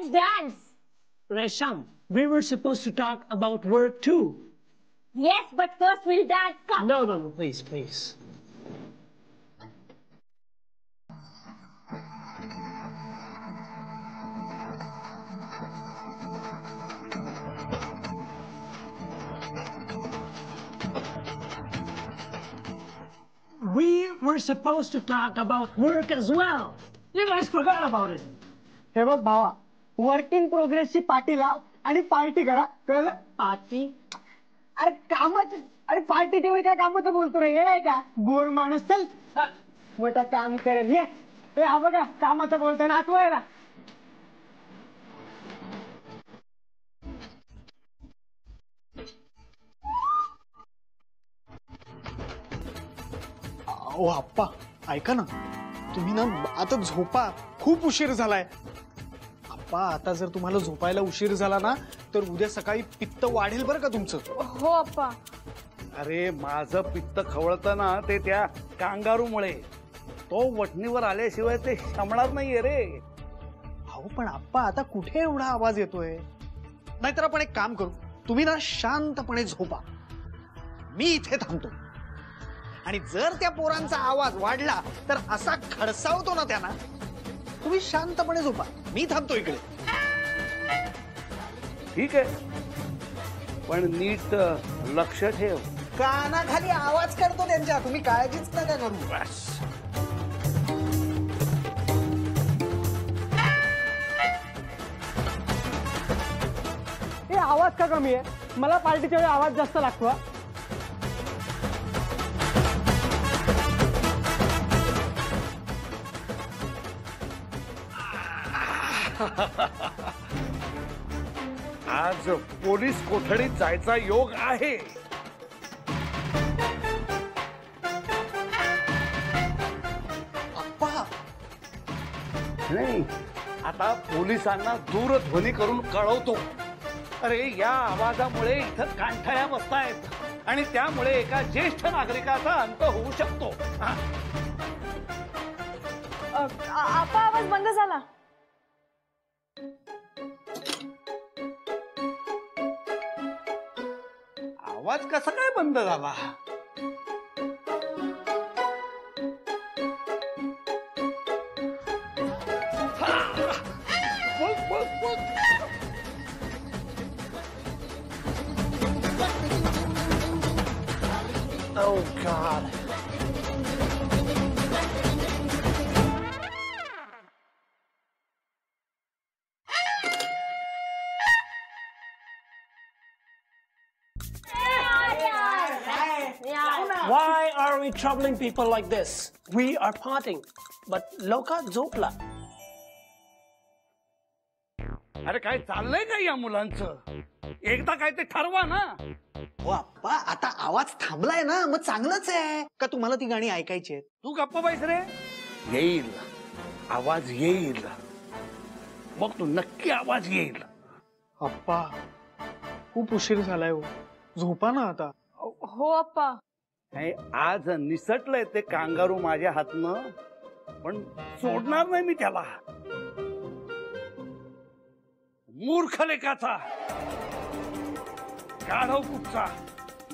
let's dance. Resham, we were supposed to talk about work too. Yes, but first we'll dance. Come. No, please. We were supposed to talk about work as well. You guys forgot about it. हे बघ भावा, work in प्रोग्रेसची party लाव आणि party करा, कळलं? Party? अरे कामाचं, अरे पार्टीच्या वेळी काय कामाचं बोलतो रे, हे का गोड माणूस? चल मोठा काम करेल ये. हा बघा कामाचं बोलतोय ना, आठवायला. ओ आप्पा, ऐका ना, तुम्ही ना आता झोपा, खूप उशीर झालाय. आप्पा, आता जर तुम्हाला झोपायला उशीर झाला ना तर उद्या सकाळी पित्त वाढेल बरं का तुमचं. हो आप्पा. अरे माझं पित्त खवळतं ना ते त्या कांगारूमुळे. तो वठणीवर आल्याशिवाय ते शमणार नाहीये रे. अहो पण आप्पा, आता कुठे एवढा आवाज येतोय? नाहीतर आपण एक काम करू, तुम्ही ना शांतपणे झोपा, मी इथे थांबतो. आणि जर त्या पोरांचा आवाज वाढला तर असा खडसावतो ना त्यांना, तुम्ही शांतपणे झोपा, मी थांबतो इकडे. ठीक आहे, पण नीट लक्ष ठेव. कानाखाली आवाज करतो त्यांच्या, तुम्ही काळजीच नका करू. बस. हे आवाज का कमी आहे? मला पार्टीच्या वेळी आवाज जास्त लागतो. आज पोलीस कोठडीत जायचा योग आहे. आप्पा, नाही, आता पोलिसांना दूरध्वनी करून कळवतो. अरे या आवाजामुळे इथं कांठळ्या बसतायत आणि त्यामुळे एका ज्येष्ठ नागरिकाचा अंत होऊ शकतो. आप्पा, आवाज बंद झाला. आवाज कसा काय बंद झाला? Oh God. Why are we troubling people like this? We are partying, but Loka झोपला. अरे काय चाललंय का या मुलांचं? एकदा काय ते ठरवा ना. हो आप्पा, आता आवाज थांबलाय ना, मग चांगलंच आहे. का तुम्हाला ती गाणी ऐकायची आहेत? तू गप्प बैस रे. येईल आवाज, येईल. बघ तू, नक्की आवाज येईल. आप्पा, खूप उशीर झालाय हो, झोपा ना आता. हो आप्पा. नाही, आज निसटलंय ते कांगारू माझ्या हातनं, पण सोडणार नाही मी त्याला. मूर्ख लेकाचा, गाढव कुठचा,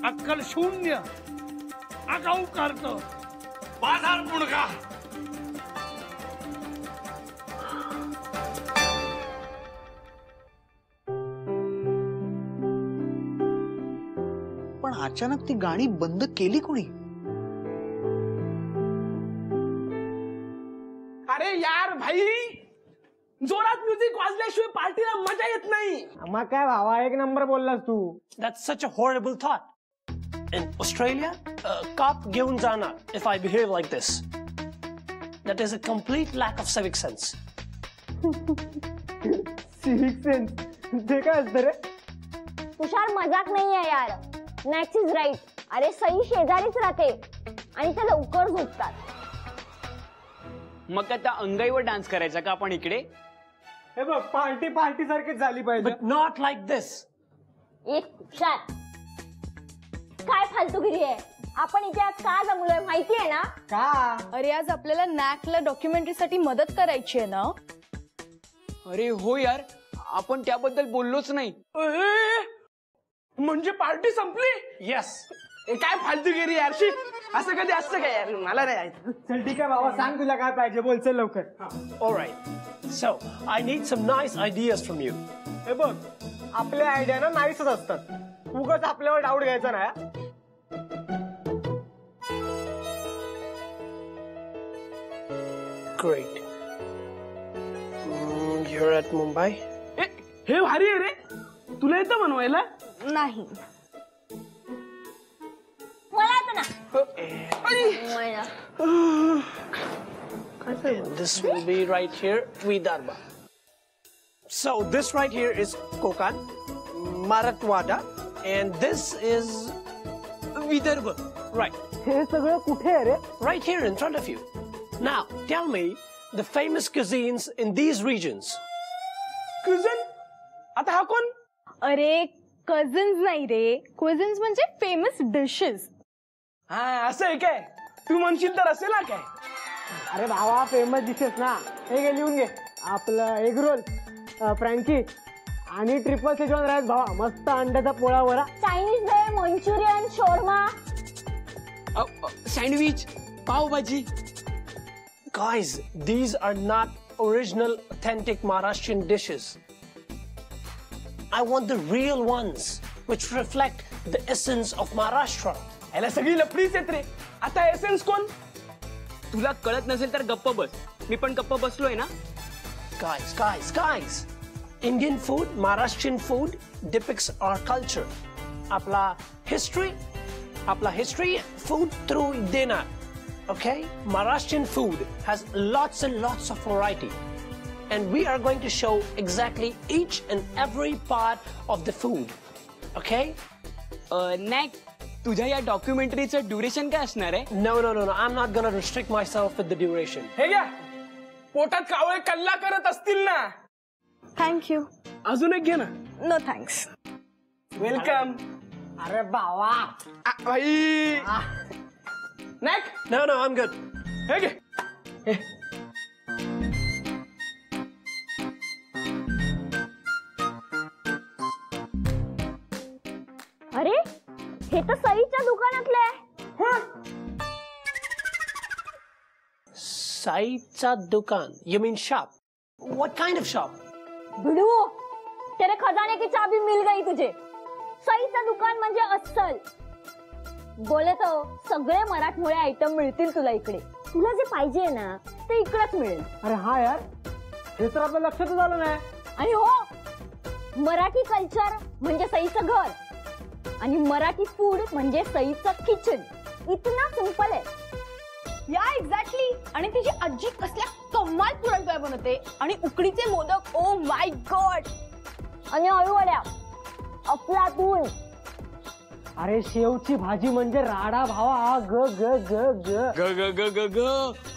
अक्कल शून्य, आगाऊ करत, बाजार मुडगा. पण अचानक ती गाणी बंद केली कोणी? अरे यार भाई, जोरात म्युझिक वाजल्याशिवाय पार्टीला मजा येत नाही. मग काय भावा, एक नंबर बोललास तू. That's such a horrible thought. In Australia, cop घेऊन जाणार if I behave like this. That is a complete lack of civic sense. Civic sense ते काय असतं रे? तुषार, मजाक नाहीये यार. Max is right. अरे सई शेजारीच राहते आणि त्या लवकर झोपतात. मग काय त्या अंगाईवर डान्स करायचा का आपण इकडे? हे बघ, पार्टी पार्टी सारखीच झाली पाहिजे. But not like this. एक तुषार, काय फालतूगिरी आहे. आपण इथे आज का जमलोय माहिती आहे ना? का? अरे आज आपल्याला नॅकला डॉक्युमेंटरीसाठी मदत करायची आहे ना. अरे हो यार, आपण त्याबद्दल बोललोच नाही. म्हणजे पार्टी संपली? Yes. काय फालतूगिरी यारशी, असं कधी असतं काय यार, मला नाही यायचं. चल ठीक आहे बाबा, सांग तुला काय पाहिजे, बोल चल लवकर. All right. So, I need some nice ideas from you. हे बघ, आपल्या आयडिया ना नाहीसच असतात, उगाच आपल्यावर डाऊट घ्यायचा नाही. Great. You're at Mumbai? हे भारी आहे रे, तुला येतं बनवायला? नाही. मला येतं ना. This will be right here, Vidarbha. So this right here is Konkan, Marathwada, and this is Vidarbha. Right. हे सगळं कुठे आहे रे? Right here in front of you. Now, tell me the famous cuisines in these regions. Cuisine? आता हा कोण? अरे cousins नाही रे, क्विझन्स म्हणजे फेमस डिशेस. हा असं आहे काय? तू म्हणशील तर असेल ना काय? अरे भावा, फेमस डिशेस ना, हे घे लिहून घे. आपलं एग रोल, फ्रँकी आणि ट्रिपल शेजवान राईस भावा, मस्त अंड्याचा पोळा वरा. चायनीज आहे, Manchurian, shawarma. Sandwich, pav bhaji. Guys, these are not original, authentic Maharashtrian dishes. I want the real ones, which reflect the essence of Maharashtra. याला सगळी लफडीच येत रे. आता एसेन्स कोण? तुला कळत नसेल तर गप्प बस. मी पण गप्प बसलोय ना. Guys. Indian food, Maharashtrian food depicts our culture. Apla history, food through dinner. Okay? Maharashtrian food has lots and lots of variety. And we are going to show exactly each and every part of the food. Okay? NAAC, तुझ्या या डॉक्युमेंटरीचं duration काय असणार आहे? No. I'm not gonna restrict myself with the duration. हे घ्या, पोटात कावळे कल्ला करत असतील ना. थँक्यू. अजून एक घे ना. No thanks. वेलकम. अरे बावा भाई. NAAC, No, I'm good. हे घे. अरे हे तर सईच्या दुकानातलं आहे. Sait's dukan. You mean shop? What kind of shop? भिडू, तेरे खजाने की चाबी मिल गई तुझे. सईचं दुकान म्हणजे अस्सल. बोले तो सगळे मराठमोळे आयटम मिळतील तुला इकडे. तुला जे पाहिजे ना ते इकडेच मिळेल. अरे हा यार, हे तर आपल्या लक्षातच आलं नाही. आणि हो, मराठी कल्चर म्हणजे सईचं घर आणि मराठी फूड म्हणजे सईचं किचन. इतना सिंपल आहे. या एक्झॅक्टली. आणि तिची आजी कसल्या कमाल पुरणपोळ्या बनवते आणि उकडीचे मोदक. Oh my God. आणि अळूवड्या अफलातून. अरे शेवची भाजी म्हणजे राडा भावा. ग ग ग ग ग ग ग ग ग.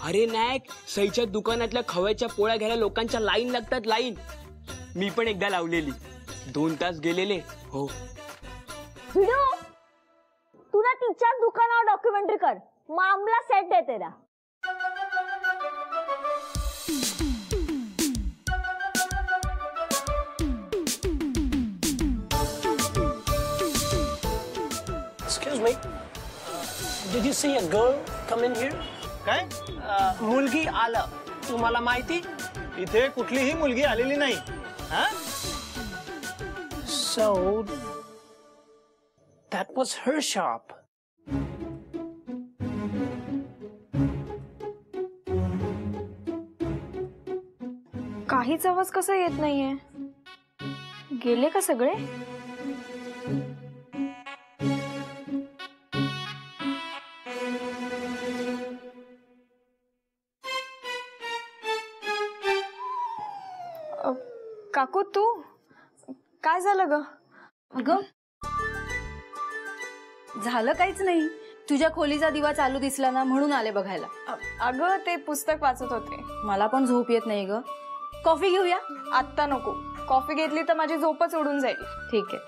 अरे नॅक, सईच्या दुकानातल्या खव्याच्या पोळ्या घ्यायला लोकांच्या लाईन लागतात, लाईन. मी पण एकदा लावलेली, 2 तास गेलेले. हो. भिडू, तुला तिच्या दुकानावर डॉक्युमेंटरी कर. मामला सेट आहे तेरा. Excuse me. Did you see a girl come in here? काय? मुलगी आलं. तुम्हाला माहिती? इथे कुठलीही मुलगी आलेली नाही. हा? So that was her shop. काहीच आवाज कसा येत नाहीये. गेले का सगळे? काकू, तू काय झालं ग? अगं झालं काहीच नाही. तुझ्या खोलीचा दिवा चालू दिसला ना म्हणून आले बघायला. अगं ते पुस्तक वाचत होते. मला पण झोप येत नाही ग. कॉफी घेऊया? आत्ता नको. कॉफी घेतली तर माझी झोपच उडून जाईल. ठीक आहे.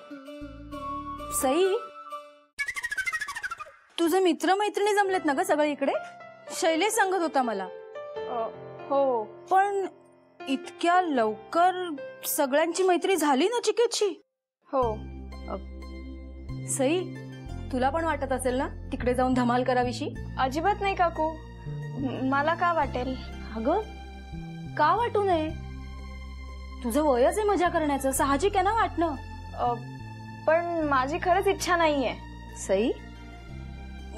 सई, तुझे मित्र मैत्रिणी जमलेत ना ग सगळे इकडे? शैलेश सांगत होता मला. हो. पण इतक्या लवकर सगळ्यांची मैत्री झाली नचिकेतची? हो. सई, तुला पण वाटत असेल ना तिकडे जाऊन धमाल करावीशी? अजिबात नाही काकू, मला का वाटेल? अगं, का वाटू नये? तुझं वयच आहे मजा करण्याचं, साहजिक आहे ना वाटणं. पण माझी खरंच इच्छा नाहीये. सई,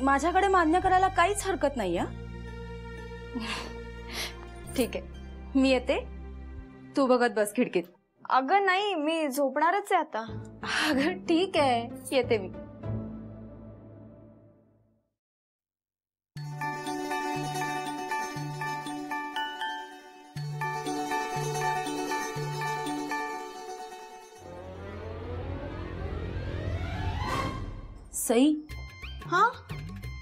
माझ्याकडे मान्य करायला काहीच हरकत नाही. ठीक आहे, मी येते, तू बघत बस खिडकीत. अगं नाही, मी झोपणारच आहे आता. अगं ठीक आहे, येते मी. सई, हा?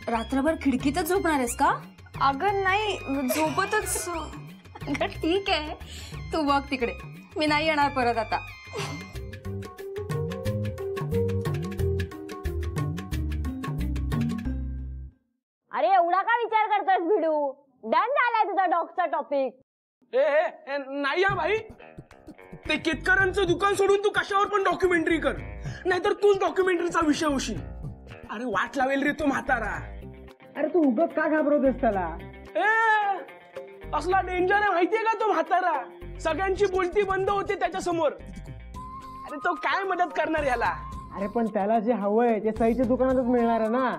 रात्रभर खिडकीतच झोपणार आहेस का? अगं नाही, झोपतच. अगं ठीक आहे, तू बघ तिकडे, मी नाही येणार परत आता. अरे एवढा का विचार करतोस भिडू? डन झालाय तुझा डॉगचा टॉपिक. ए नाही हा भाई, ते केतकरांचं दुकान सोडून तू कशावर पण डॉक्युमेंटरी कर, नाहीतर तूच डॉक्युमेंटरीचा विषय होशील. अरे वाट लावेल रे तो म्हातारा. अरे तू उगाच का घाबरवतेस त्याला? ए असला डेंजर आहे माहितीये का तो म्हातारा. सगळ्यांची बोलती बंद होते त्याच्या समोर. अरे तो काय मदत करणार याला? अरे पण त्याला जे हवंय ते सईच्या दुकानातच मिळणार आहे ना.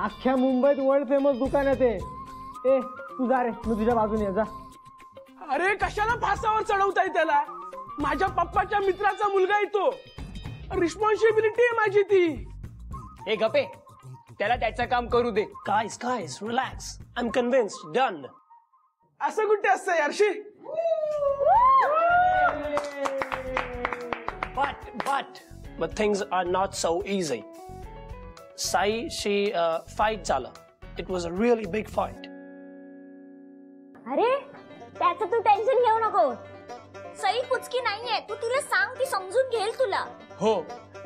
अख्ख्या मुंबईत वर्ल्ड फेमस दुकान आहे ते. ए तू जा रे, मी तुझ्या बाजूने जा. अरे कशाला फासावर चढवताय त्याला? माझ्या पप्पाच्या मित्राचा मुलगा आहे तो. रिस्पॉन्सिबिलिटी आहे माझी ती. हे गपे, त्याला त्याचं काम करू दे. Guys, relax. I'm convinced. Done. असं कुठे असतं यारशी? But things are not so easy. Sai, she fight झालं. It was a really big fight. अरे त्याचं तू टेन्शन घेऊ नको. सई कुचकी नाहीये, तू तिला सांग, ती समजून घेईल तुला. हो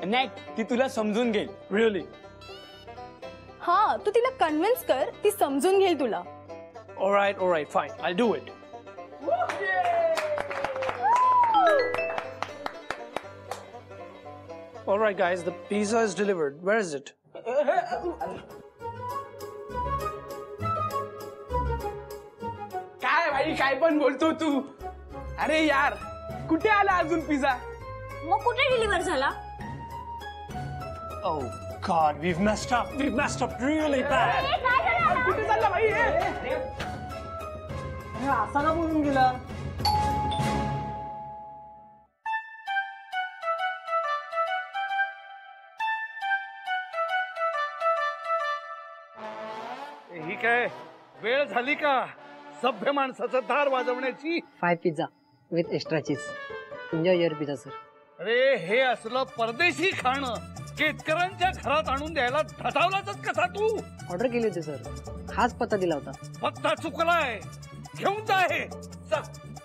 नाही, ती तुला समजून घेईल. Really? हा, तू तिला कन्व्हिन्स कर, ती समजून घेईल तुला. All right, fine. I'll do it. All right, guys, the pizza is delivered. Where is it? काय भाई, काय पण बोलतो तू? अरे यार, कुठे आला अजून पिझ्झा? मग कुठे डिलिव्हर झाला? Oh God, we've messed up. We've messed up really bad. कुठे चालला भाई? अरे असा का बोलून गेला? ही काय वेळ झाली का सभ्य माणसाचं दार वाजवण्याची? 5 pizza with extra cheese. Enjoy your pizza sir. अरे हे असलं परदेशी खाणं केतकरांच्या घरात आणून द्यायला धतावलाच कसा तू? ऑर्डर केली होती सर, हाच पत्ता दिला होता. पत्ता चुकलाय, घेऊन जा हे.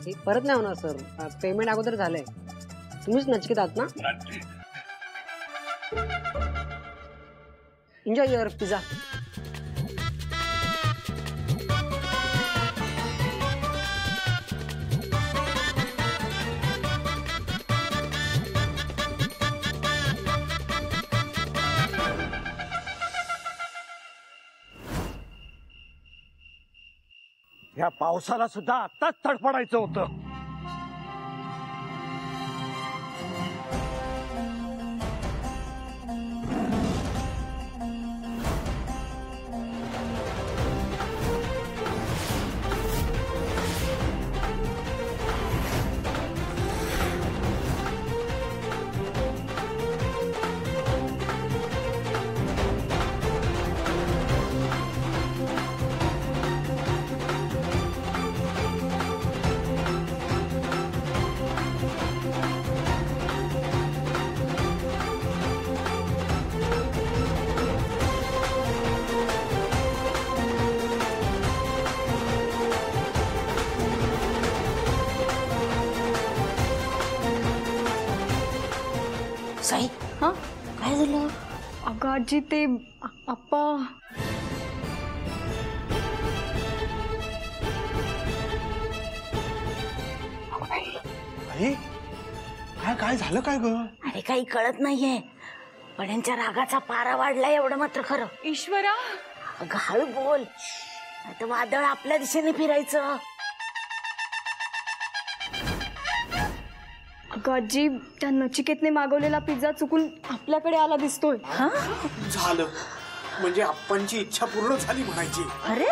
हे परत नाही होणार सर, पेमेंट अगोदर झालंय. तुम्हीच नचिकेत आहात ना? Enjoy your pizza. या पावसाला सुद्धा आताच तडफडायचं होतं. सई, हा काय झालं? अगं आजी, ते आप्पा. आई काय काय झालं काय ग? अरे काही कळत नाहीये, पण यांच्या रागाचा पारा वाढलाय एवढं मात्र खरं. ईश्वरा, अगं हळू बोल, आता वादळ आपल्या दिशेने फिरायचं. अगं आजी, त्या नचिकेतने मागवलेला पिझ्झा चुकून आपल्याकडे आला दिसतोय. झालं म्हणजे आप्पांची इच्छा पूर्ण झाली म्हणायची. अरे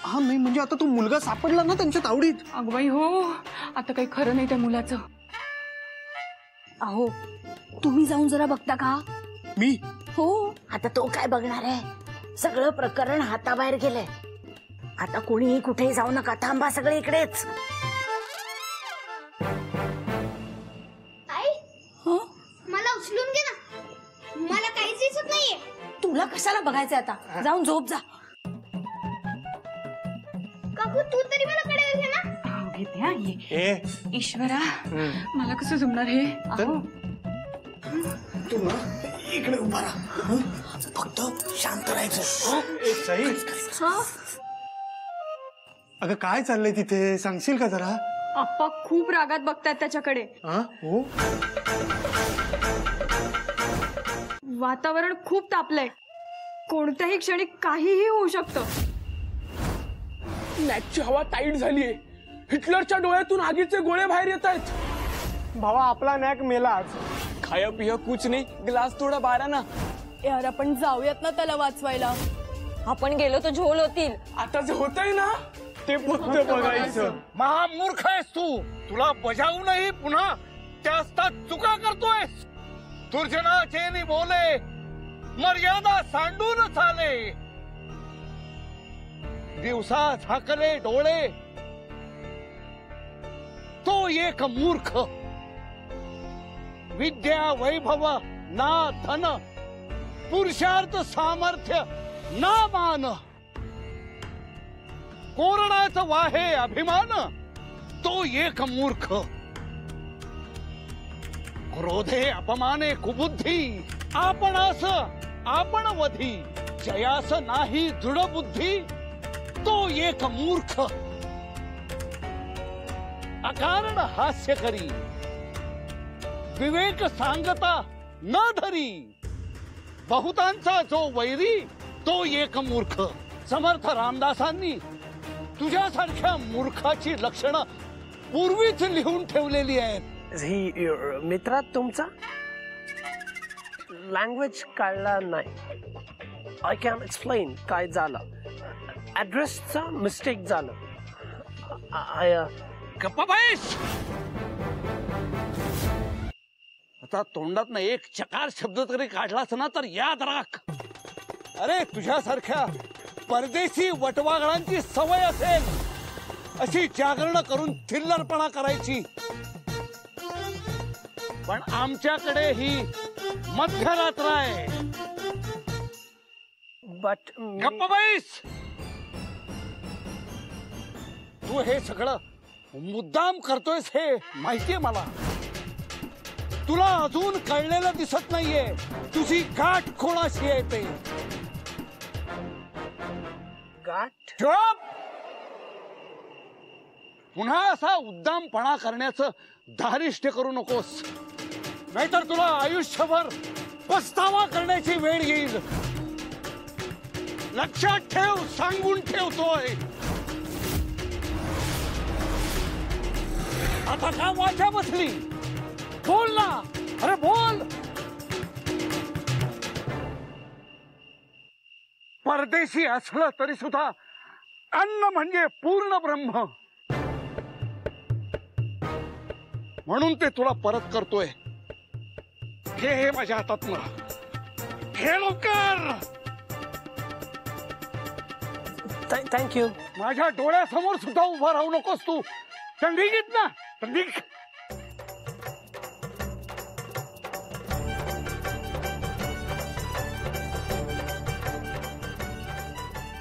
हा नाही म्हणजे आता तो मुलगा सापडला ना त्यांच्या तावडीत. अगबाई हो, आता काही खरं नाही त्या मुलाचं. अहो तुम्ही जाऊन जरा बघता का? मी हो, आता तो काय बघणार आहे, सगळं प्रकरण हाताबाहेर गेलंय. आता कोणीही कुठेही जाऊ नका, थांबा सगळे इकडेच. मला उचलून घे ना, मला काहीच दिसत नाहीये. तुला कशाला बघायचंय आता? जाऊन झोप जा. काकू तू तरी मला कडेवर घे ना. घेते हा ये. ईश्वरा, मला कसं जमणार हे? तू ना इकडे उभा राहा, फक्त शांत राहायचं. अगं काय चाललंय तिथे सांगशील का जरा? आप्पा खूप रागात बघतायत त्याच्याकडे. हो वातावरण खूप तापलंय, कोणत्याही क्षणी काहीही होऊ शकतं. नॅकची हवा टाईट झालीये, हिटलरच्या डोळ्यातून आगीचे गोळे बाहेर येत आहेत. भावा आपला नॅक मेला आज. खाया पिया कुछ नाही, ग्लास थोडा बारा ना. यार आपण जाऊयात ना त्याला वाचवायला. आपण गेलो तर झोल होतील. आता जे होतंय ना ते फक्त बघायचं. महामूर्ख आहेस तू, तुला बजावूनही पुन्हा त्याच चुका करतोयस. दुर्जनाचे बोले, मर्यादा सांडून चाले. दिवसा झाकले डोळे, तो एक मूर्ख. विद्या वैभव ना धन, पुरुषार्थ सामर्थ्य ना मान. कोरणाचं वाहे अभिमान, तो एक मूर्ख. क्रोधे अपमाने कुबुद्धी, आपणास आपण वधी. जयास नाही दृढ बुद्धी, तो एक मूर्ख. अकारण हास्य करी, विवेक सांगता न धरी. बहुतांचा जो वैरी, तो एक मूर्ख. समर्थ रामदासांनी तुझ्यासारख्या मूर्खाची लक्षणं पूर्वीच लिहून ठेवलेली आहेत. ही मित्रा तुमचा लँग्वेज कळला नाही. आय कॅन एक्सप्लेन काय झालं. ऍड्रेसचा मिस्टेक झालं. गप्पा बैस. आता तोंडात ना एक चकार शब्द तरी काढलास ना तर याद राख. अरे तुझ्यासारख्या परदेशी वटवाघळांची सवय असेल अशी जागरण करून थिल्लरपणा करायची, पण आमच्याकडे ही मध्यरात्र आहे. बट गप्पा बैस. तू हे सगळं मुद्दाम करतोयस हे माहितीये मला. तुला अजून कळलेलं दिसत नाहीये तुझी गाठ कोणाशी आहे ते. गाठ? चुप. पुन्हा असा उद्दामपणा करण्याचं धारिष्ट्य करू नकोस, नाहीतर तुला आयुष्यभर पस्तावा करण्याची वेळ येईल. लक्षात ठेव, सांगून ठेवतोय. आता का वाचा बसली? बोल ना, अरे बोल. परदेशी असलं तरी सुद्धा अन्न म्हणजे पूर्ण ब्रह्म, म्हणून ते तुला परत करतोय. हे माझ्या हातातनं हे लवकर. थँक्यू. माझ्या डोळ्यासमोर सुद्धा उभा राहू नकोस तू. संधीत ना संधी.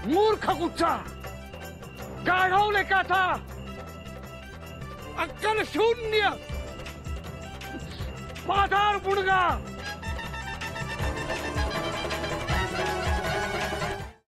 मूर्ख कुठचा, गाढवले काथा, अक्कल शून्य, पाधार बुडगा.